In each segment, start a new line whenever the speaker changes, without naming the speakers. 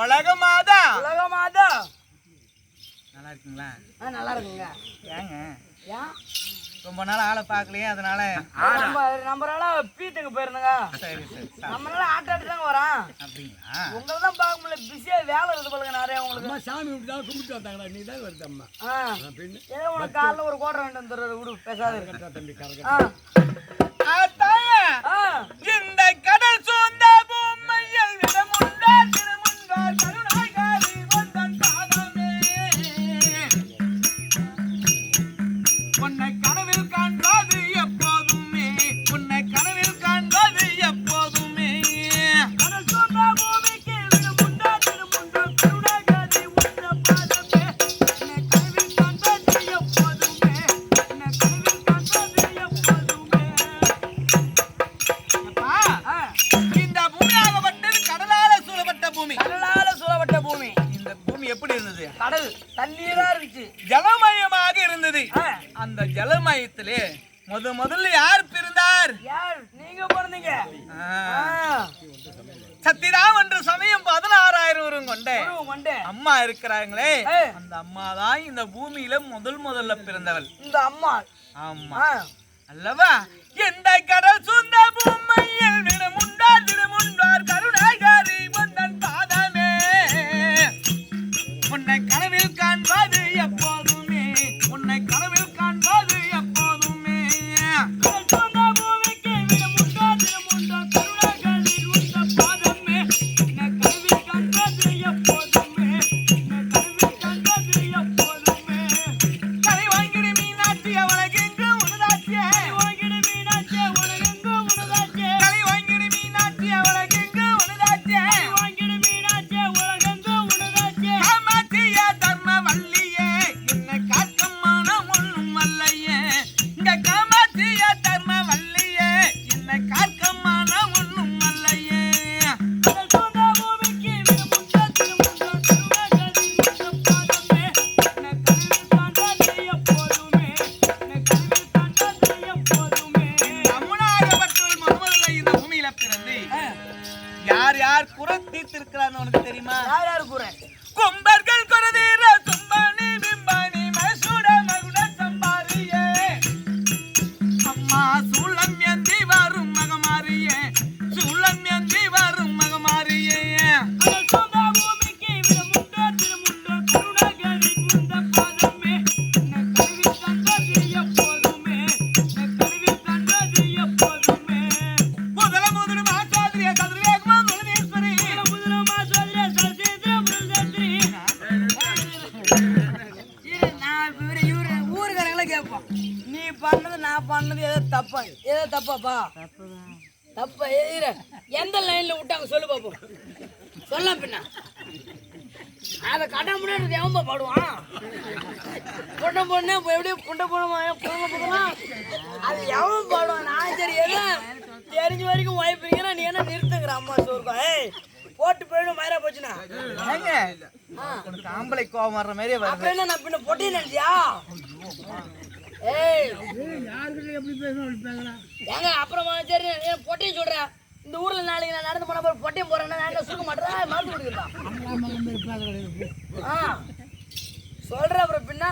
உலக மாதா
நல்லா இருக்குங்களா?
நல்லா இருக்குங்க.
ஏங்க
ஏன்
ரொம்ப நாள் ஆளை பார்க்கலையே, அதனால
நம்மளால பீட்டுக்கு போயிருந்தங்க.
சரி சரி
நம்மளால ஆட்டாட்டி தாங்க வரோம்.
அப்படிங்களா?
உங்களை தான் பார்க்க முடியல, பிஸியா வேலை இருக்குது பாருங்க நிறைய உங்களுக்கு.
சாமி விட்டு தான் கும்பிட்டு வந்தாங்களா? நீ தான் வருது அம்மா.
ஏதோ உனக்கு காலைல ஒரு கோட்டை வேண்டும் தர்றது விடு, பேசாத
தம்பி
இந்த கடல் சூழ்ந்த பூமையில் விடமுண்டா திருமுன்பார் கருணாகாரி வந்தன் பாதமே உன்னை கனவில் காண்பது எப்போதுமே உன்னை கனவில் காண்பது எப்போதுமே கடல் சூழ்ந்த பூமிக்கு விடமுண்டா திருமுன்பார் கருணாகாரி வந்தன் பாதமே உன்னை கனவில் காண்பது எப்போதுமே உன்னை கனவில் காண்பது எப்போதுமே. இந்த பூமியாகப்பட்டது கடலால சூழப்பட்ட பூமி.
கடலால சூழப்பட்ட பூமி.
இந்த பூமி எப்படி இருந்தது?
கடல் தண்ணீரா இருந்துச்சு,
ஜலமயமாக இருந்தது. அந்த ஜலமயத்திலே முதல்ல யார் பிறந்தார்?
யார்? நீங்க பிறந்தீங்க.
சத்திராம் என்ற சமயம் 16,000 கொண்ட அம்மா இருக்கிறாங்களே, அந்த அம்மா தான் இந்த பூமியில முதல்ல பிறந்தவள்.
இந்த அம்மா
ஆமா அல்லவா? எந்த கடல் சூழ்ந்த பூமியில் விடமுண்டார் திருமுன்பார் கருணாகாரி வந்தன் பாதமே உன்னை கனவில் காண்பது எப்போதுமே உன்னை கனவில் காண்பது எப்போதுமே. கடல் சூழ்ந்த பூமிக்கு விடமுண்டார் திருமுன்பார் கருணாகாரி வந்தன் பாதமே உன்னை கனவில் காண்பது எப்போதுமே உன்னை கனவில் காண்பது எப்போதுமே. கலை வாங்கிடு மீனாட்சி அவளகெங்கு உனதாட்சியே யார் குறை தீர்த்திருக்கிறான்னு உனக்கு தெரியுமா?
யார் குறை?
கும்பர்கள் குறதீர சும்பானி பிம்பானி மசூட மகுட சம்பாரியே அம்மா சூளம் ஏந்தி வரும் மகமாரியே சூளம் ஏந்தி வரும் மகமாரியே. பூமிக்கு விடமுண்டோ திருமுண்டோ கருணாகரி குந்த பாதமே உன்னை கருவில் கண்டது எப்போதுமே உன்னை கருவில் கண்டது எப்போதுமே. முதல் மாசாதிரிய கதிரேகமா நீ பண்ணது நான் பண்ணது ஏதோ தப்பாப்பா தப்பா? எந்த லைன்ல விட்டாங்க சொல்லு பாப்போம். சொல்ல பின்ன அதை கட்ட முடியாது எவன்பா பாடுவான்? பொண்ணை பொண்ணு எப்படியோ புண்டை பொண்ணு அது எவன் பாடுவான்? நான் சரி எதோ தெரிஞ்ச வரைக்கும் வாய்ப்புறீங்கன்னா நீ என்ன நிறுத்துங்கிற அம்மா சொல்லுக்கா போட்டு போயிடும் மயிரா போச்சுன்னா
ஆம்பளை கோவம் வர்ற மாதிரியே
அப்ப என்ன நான் பின்ன பொட்டி நினைச்சியா? ஏய் ஏங்க அப்புறமா சரி பொட்டையும் சொல்றேன். இந்த ஊர்ல நாளைக்கு நான் நடந்து போன போய் பொட்டையும் போறேன்னா நான் சுருக்க மாட்டேன் மருந்து குடிக்கிறான் சொல்ற. அப்புறம் பின்ன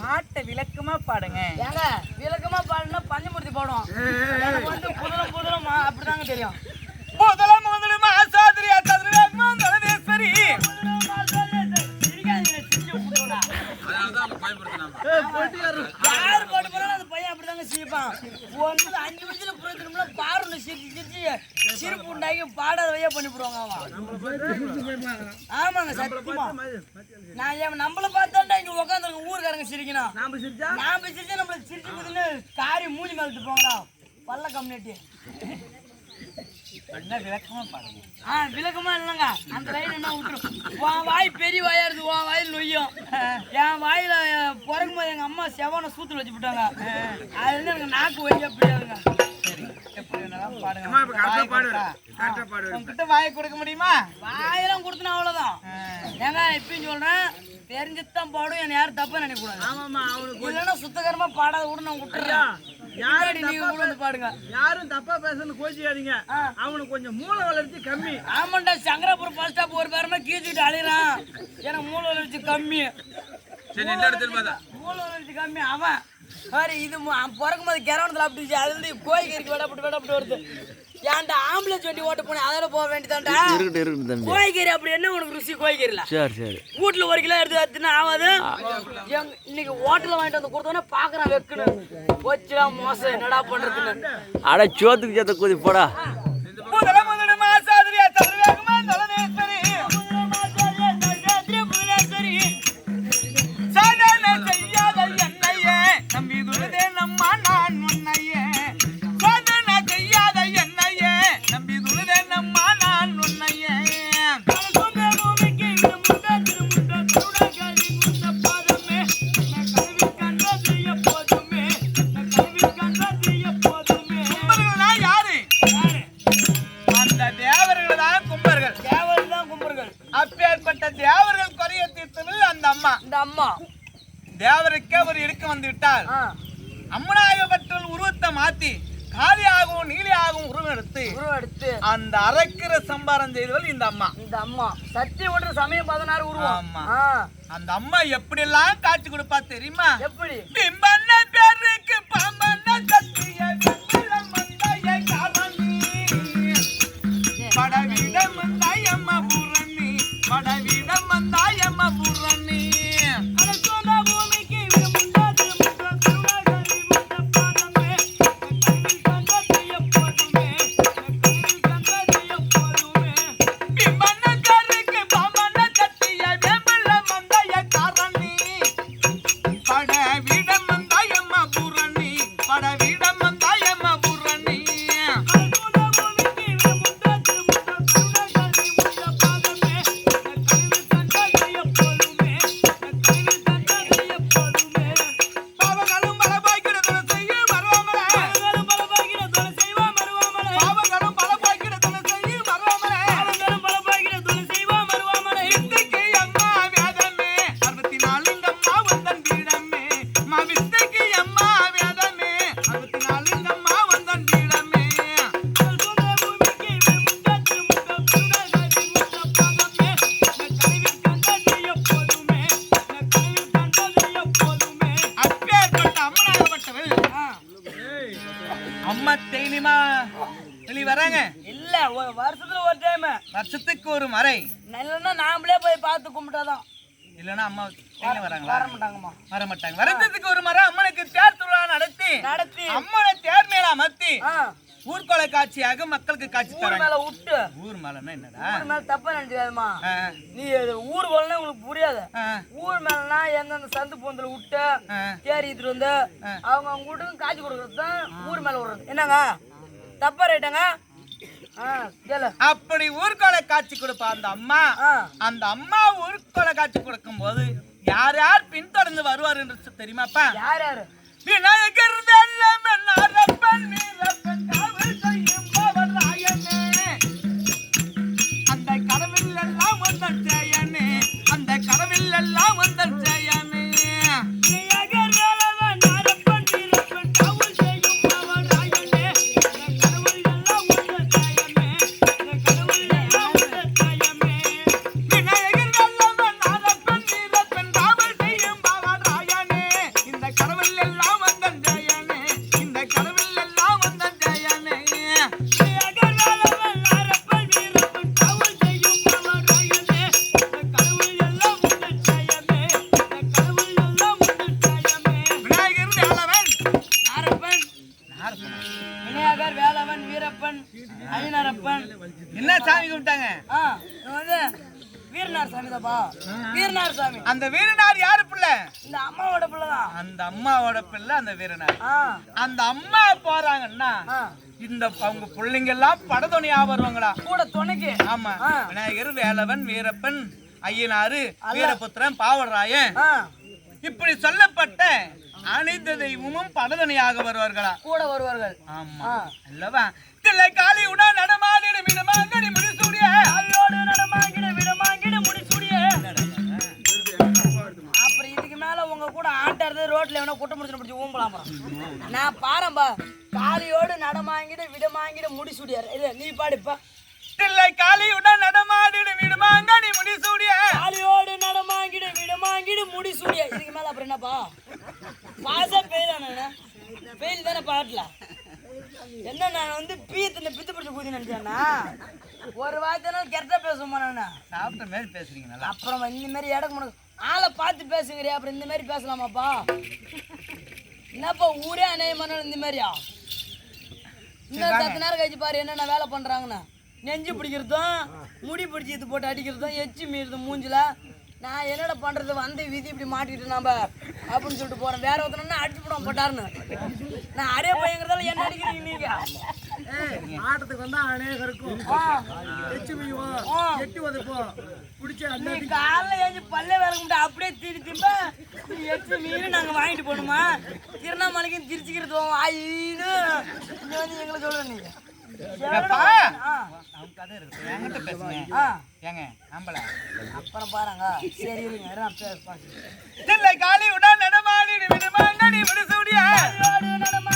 மாட்டை விளக்கமா பாடுங்க.
ஏங்க விளக்கமா பாடுனா பஞ்சமூர்த்தி பாடும். எனக்கு வந்து புதலம் அப்படிதாங்க தெரியும்.
முதலும் ஆசாதிரியா கதிரேகமா தலதேஸ்வரி
யாரு பாட்டு போறாலும் அந்த பையன் அப்படிதாங்க சிரிப்பான். 5 நிமிஷத்துல புரிஞ்சுக்கணும்ல பாருன்னு சிரிச்சு சிரிப்பு உண்டாக்கி பாடாத வையா பண்ணி போடுவாங்க அவன். ஆமாங்க சத்தியமா. நான் நம்மள பார்த்தாண்டா இங்க உட்காந்துருக்க ஊருக்காரங்க சிரிக்கணும். நாம சிரிச்சா நம்மள சிரிச்சு போதுன்னு காரி மூஞ்சி மேலட்டு போங்கடா பல்ல கம்யூனிட்டி.
விளக்கமா பாருங்க.
விளக்கமா இல்லைங்க அந்த லைன் என்ன விட்டுரும். உன் வாய் பெரிய வாயா இருக்கு, உன் வாயில் நொய்யும். என் வாயில பிறக்கும் போது எங்க அம்மா செவனை சூத்துல வச்சு விட்டாங்க. அது வந்து எனக்கு நாக்கு வழியா பிடிக்காதுங்க.
உங்ககிட்ட வாயை கொடுக்க முடியுமா?
வாயெல்லாம் கொடுத்தனா அவ்வளவுதான். ஏங்க இப்பயும் சொல்றேன், தெரிஞ்சுதான் பாடும். என்ன யாரும் தப்பா நினைக்க கூடாது. இல்லைன்னா சுத்தகரமா பாடாத கூட நான் விட்டுறேன். யாரும் நீங்க கூட வந்து பாடுங்க.
யாரும் தப்பா பேசணும்னு கோச்சிக்காதீங்க. அவனுக்கு கொஞ்சம் மூளை வளர்ச்சி கம்மி.
ஆமாண்டா, சங்கராபுரம் பஸ் ஸ்டாப் ஒரு பேருமே கீச்சிட்டு அழிறான். எனக்கு மூளை வளர்ச்சி கம்மி. மூளை வளர்ச்சி கம்மி. அவன் பாரு, இது பிறக்கும் போது கிரவணத்துல அப்படி அதுல இருந்து கோய்கறிக்கு விடப்பட்டு வருது. ஏன்டா ஆம்புலன்ஸ் வண்டி ஓட்ட போனேன், அதோட போக வேண்டியதான்டா. கோய்கறி அப்படி என்ன உனக்கு ருசி கோய்கறில? சரி வீட்டுல 1 கிலோ எடுத்து ஆகாது. இன்னைக்கு ஹோட்டல்ல வாங்கிட்டு வந்து கொடுத்தோன்னே பாக்குறான் வெக்கணும். போச்சுடா மோசம், என்னடா பண்றதுன்னு.
அட சோத்துக்கு சேர்த்த கூதி போடா.
தேவருக்கே ஒரு இடுக்கு வந்து விட்டால் அம்மனாகப்பட்டவள் உருவத்தை மாத்தி காலியாகவும் நீலியாகவும் உருவம் எடுத்து அந்த அரைக்கிற சம்பாரம் செய்தவள் இந்த அம்மா.
சத்திய ஒன்று சமயம் 16 உருவம்.
அந்த அம்மா எப்படி எல்லாம் காட்சி கொடுப்பா தெரியுமா?
எப்படி?
பிம்பண்ண பேருக்கு பாம்பண்ண சத்திய வெண்ணிலம் மந்தைய காரணி படவிடம் மந்தாயம்மா பூரணி படவிடம் மந்தாயம்மா பூரணி வருஷத்துக்கு ஒரு முறை
இல்லைன்னா நாமளே போய் பார்த்து கும்பிட்டாதான்.
இல்லைன்னா அம்மா வராங்களா?
வர மாட்டாங்க.
வருஷத்துக்கு ஒரு முறை அம்மனுக்கு தேர் திருவிழா நடத்தி அம்மனை தேர் மேல அமர்த்தி ஊர்கொலை காட்சியாக மக்களுக்கு காட்சி தராங்க. ஊர் மேலன்னா என்னடா?
ஊர் மேல தப்பா நினைச்சுக்காதமா. நீ ஊர் கொலைன்னா உங்களுக்கு புரியாது. ஊர் மேலனா எந்தெந்த சந்து பொந்தல விட்டு தேர் இத்துட்டு வந்து அவங்க வீட்டுக்கும் காட்சி கொடுக்கறது தான் ஊர் மேல விடுறது. என்னங்க தப்பா ரைட்டாங்க?
அப்படி ஊர்கொலை காட்சி கொடுப்பா அந்த அம்மா ஊர்கொலை காட்சி கொடுக்கும் போது யார் யார் பின்தொடர்ந்து வருவார் என்று தெரியுமாப்பா?
யார் யாரு?
விநாயகர் அந்த கடவில் எல்லாம் வந்தன் ஜெயனே அந்த கடவில் எல்லாம் வந்தன் ஜெயனே அந்த வீரனார் யாரு பிள்ளை?
இந்த அம்மாவோட பிள்ளைதான்.
அந்த அம்மாவோட பிள்ளை அந்த வீரனார். அந்த அம்மா போறாங்கன்னா இந்த அவங்க பிள்ளைங்க எல்லாம் படத்துணையா வருவாங்களா
கூட துணைக்கு?
ஆமா. விநாயகர், வேலவன், வீரப்பன், ஐயனாரு, வீரபுத்திரன், பாவராயன் இப்படி சொல்லப்பட்ட அனைத்து தெய்வமும் படத்துணையாக வருவார்களா?
கூட வருவார்கள்.
ஆமா அல்லவா? தில்லை காளியுடன் நடமாடிட விடமாங்கடி முடிசூடிய
ஐயோடு நடமாங்கிட விடமாங்கிட முடிசூடிய. அப்புறம் இதுக்கு மேல உங்க கூட ஆட்டறது ரோட்ல வேணா குட்டை முடிச்சு பிடிச்சி ஊம்பலாம் நான் பாரம்பா காலியோடு நடமாங்கிட்டு விடமாங்கிட்டு முடிசூடியாரு இல்ல நீ பாடுப்பா
தில்லை காளியுடன் நடமாடிடு விடுமாங்கனி முடிசூடிய
காலியோடு நடமாங்கிடு விடமாங்கிடு முடிசூடிய இதுக்கு மேல அப்புறம் என்னப்பா பாசா பெயிலான பெயில் தானே பாட்டல என்ன நான் வந்து பித்து பிடிச்சு கூதி நினைச்சேன்னா ஒரு வார்த்தைனாலும் கரெக்டா பேசுவோமா நானு
சாப்பிட்ட மாதிரி பேசுறீங்க நல்லா
அப்புறம் இந்த மாதிரி இடக்கு முடக்கு ஆளை பார்த்து பேசுங்கிறியா அப்புறம் இந்த மாதிரி பேசலாமாப்பா என்னப்பா ஊரே அநேகமான இந்த மாதிரியா இன்னும் 10 நேரம் கழிச்சு பாரு என்னென்ன வேலை பண்றாங்கண்ணா நெஞ்சு பிடிக்கிறதும் முடி பிடிச்சி இது போட்டு அடிக்கிறதும் எச்சி மீறுதும் மூஞ்சில நான் என்னடா பண்றது வந்து விதி இப்படி மாட்டிக்கிட்டு நாம அப்படின்னு சொல்லிட்டு போறேன் வேற ஒருத்தனா அடிச்சு போடுவோம் போட்டாருன்னு நான் அரே பையங்கிறதால என்ன அடிக்கிறீங்க நீங்க
ஆட்டத்துக்கு வந்தா அநேகம் இருக்கும் எச்சு மீயும் எட்டி உதைப்போம் பிடிச்ச
நீ காலைல ஏஞ்சி பல்ல வேலை கும்பிட்டு அப்படியே திரும்ப எச்சு மீறி நாங்க வாங்கிட்டு போகணுமா திருவண்ணாமலைக்கும் திருச்சிக்கிறது ஆயின்னு இங்க வந்து எங்களை சொல்லுங்க நீங்க
என்கிட்ட பேசுங்க ஏங்க நம்பல
அப்புறம் பாருங்க சரி இருங்க நான் பேசுறேன்
தில்லை காளியுடன் நடமாடிடு விடுமாங்கனி முடிசூடிய
நடமா